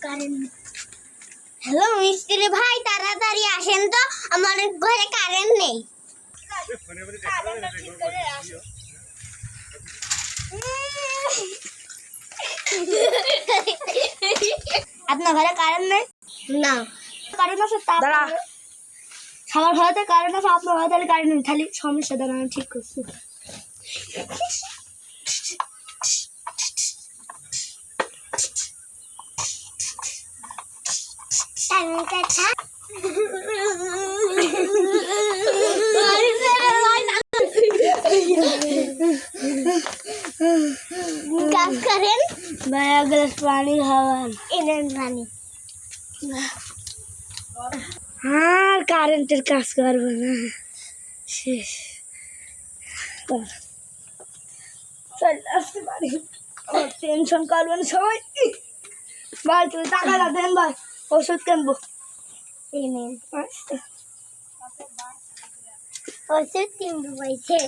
Current. Hello মিস্ত্রি ভাই, তাড়াতাড়ি আসেন তো, আমার ঘরে কারেন্ট নেই। আপনার ঘরে কারেন্ট নেই? না, কারেন্ট আছে সবার ঘরে কারেন্ট আছে, আপনার ঘরে তাহলে কারেন্ট নেই, খালি সমস্যা দাঁড়া, আমি ঠিক করছি। কাজ করেন ভাই, গ্লাস পানি খাওয়ান, এনেন পানি। আর কারেন্টের কাজ করবো না, শেষ। চলে আসতে পারি, টেনশন করবেন সবাই। ভাই তুমি টাকাটা দেন ভাই, ওষুধ কিনবো। ওষুধ কিনবো পয়সে।